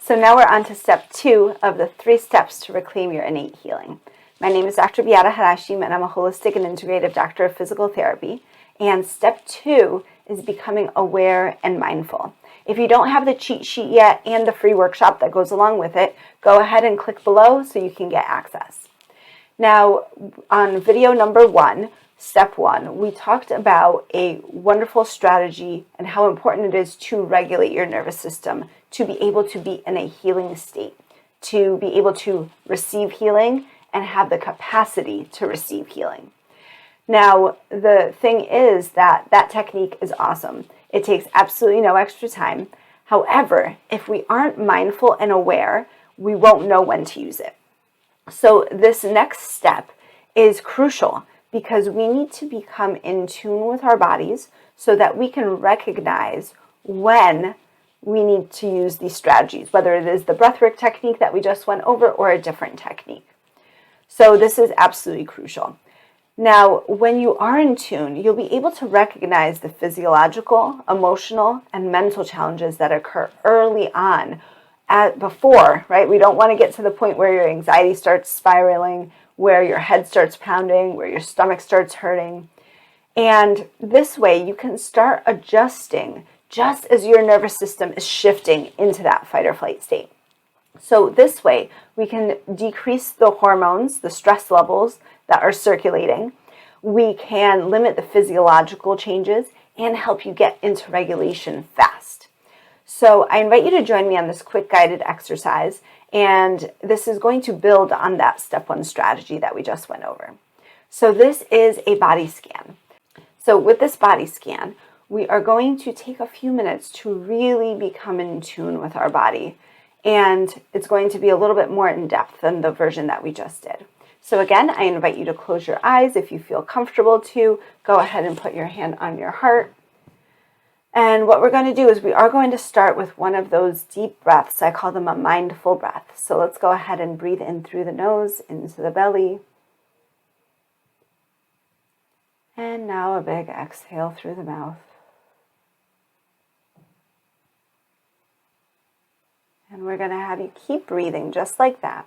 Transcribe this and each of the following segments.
So now we're on to step 2 of the 3 steps to reclaim your innate healing. My name is Dr. Beata Harasim, and I'm a holistic and integrative doctor of physical therapy. And step 2 is becoming aware and mindful. If you don't have the cheat sheet yet and the free workshop that goes along with it, go ahead and click below so you can get access. Now, on video number 1, step 1, we talked about a wonderful strategy and how important it is to regulate your nervous system, to be able to be in a healing state, to be able to receive healing and have the capacity to receive healing. Now, the thing is that technique is awesome. It takes absolutely no extra time. However, if we aren't mindful and aware, we won't know when to use it. So this next step is crucial because we need to become in tune with our bodies so that we can recognize when we need to use these strategies, whether it is the breathwork technique that we just went over or a different technique. So this is absolutely crucial. Now, when you are in tune, you'll be able to recognize the physiological, emotional, and mental challenges that occur early on before, right? We don't want to get to the point where your anxiety starts spiraling, where your head starts pounding, where your stomach starts hurting. And this way you can start adjusting just as your nervous system is shifting into that fight or flight state. So this way we can decrease the hormones, the stress levels that are circulating. We can limit the physiological changes and help you get into regulation fast. So I invite you to join me on this quick guided exercise, and this is going to build on that step 1 strategy that we just went over. So this is a body scan. So with this body scan, we are going to take a few minutes to really become in tune with our body, and it's going to be a little bit more in depth than the version that we just did. So again, I invite you to close your eyes if you feel comfortable to. Go ahead and put your hand on your heart. And what we're going to do is we are going to start with one of those deep breaths. I call them a mindful breath. So let's go ahead and breathe in through the nose, into the belly. And now a big exhale through the mouth. And we're going to have you keep breathing just like that.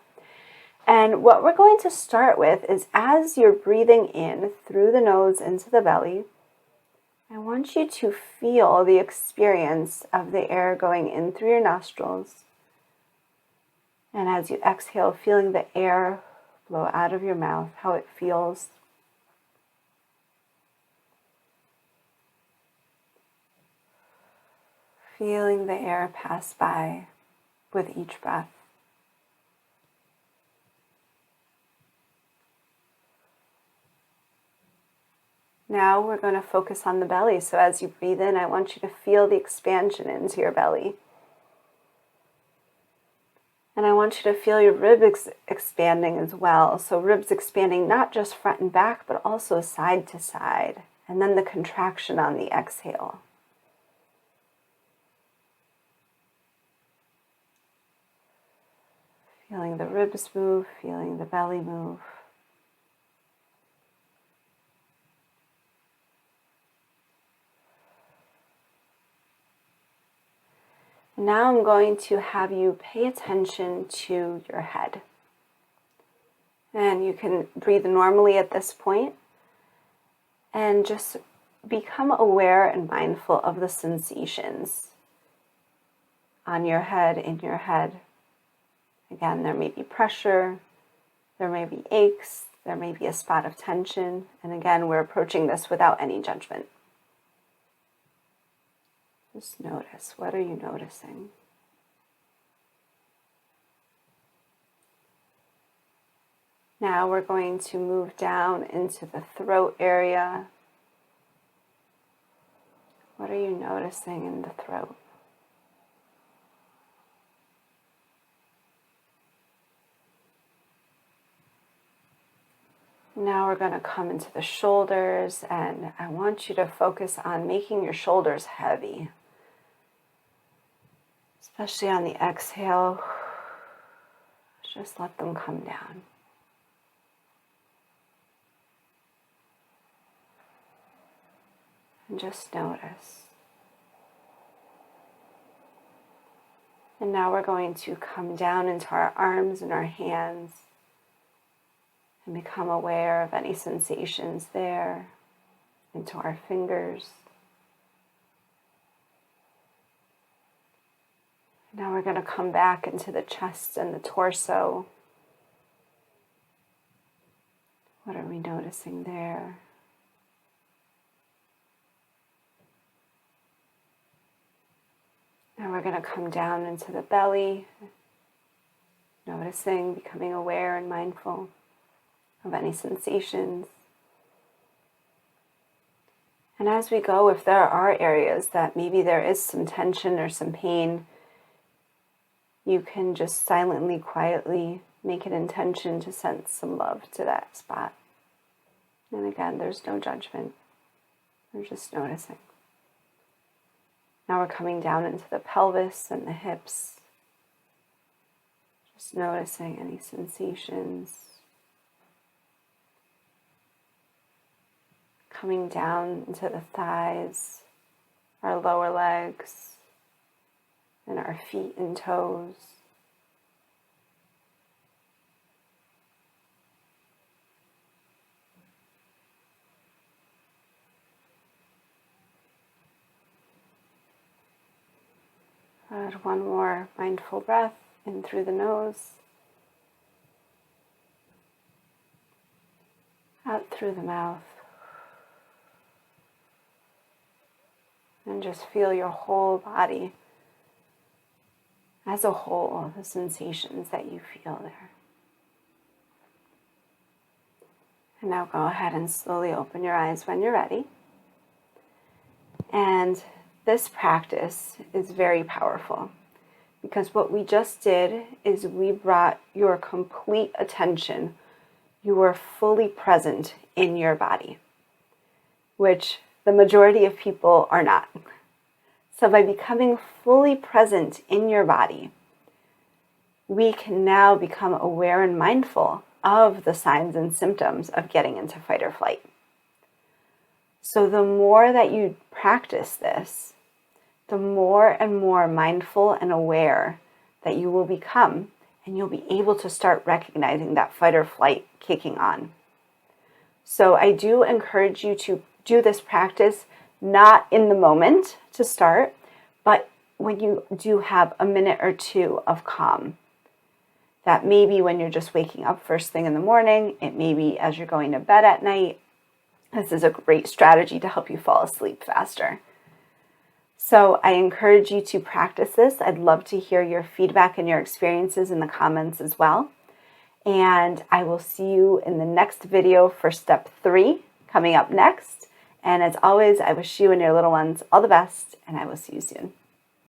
And what we're going to start with is as you're breathing in through the nose into the belly, I want you to feel the experience of the air going in through your nostrils. And as you exhale, feeling the air blow out of your mouth, how it feels. Feeling the air pass by with each breath. Now we're going to focus on the belly. So as you breathe in, I want you to feel the expansion into your belly. And I want you to feel your ribs expanding as well. So ribs expanding not just front and back, but also side to side. And then the contraction on the exhale. Feeling the ribs move, feeling the belly move. Now I'm going to have you pay attention to your head. And you can breathe normally at this point and just become aware and mindful of the sensations on your head, in your head. Again, there may be pressure, there may be aches, there may be a spot of tension. And again, we're approaching this without any judgment. Just notice, what are you noticing? Now we're going to move down into the throat area. What are you noticing in the throat? Now we're going to come into the shoulders, and I want you to focus on making your shoulders heavy. Especially on the exhale, just let them come down. And just notice. And now we're going to come down into our arms and our hands and become aware of any sensations there, into our fingers. Now we're going to come back into the chest and the torso. What are we noticing there? Now we're going to come down into the belly, noticing, becoming aware and mindful of any sensations. And as we go, if there are areas that maybe there is some tension or some pain, you can just silently, quietly make an intention to send some love to that spot. And again, there's no judgment. We're just noticing. Now we're coming down into the pelvis and the hips. Just noticing any sensations. Coming down into the thighs, our lower legs, and our feet and toes. Good. One more mindful breath in through the nose, out through the mouth, and just feel your whole body as a whole, the sensations that you feel there. And now go ahead and slowly open your eyes when you're ready. And this practice is very powerful because what we just did is we brought your complete attention. You were fully present in your body, which the majority of people are not. So by becoming fully present in your body, we can now become aware and mindful of the signs and symptoms of getting into fight or flight. So the more that you practice this, the more and more mindful and aware that you will become, and you'll be able to start recognizing that fight or flight kicking on. So I do encourage you to do this practice not in the moment to start, but when you do have a minute or two of calm. That may be when you're just waking up first thing in the morning. It may be as you're going to bed at night. This is a great strategy to help you fall asleep faster. So I encourage you to practice this. I'd love to hear your feedback and your experiences in the comments as well. And I will see you in the next video for step 3 coming up next. And as always, I wish you and your little ones all the best, and I will see you soon.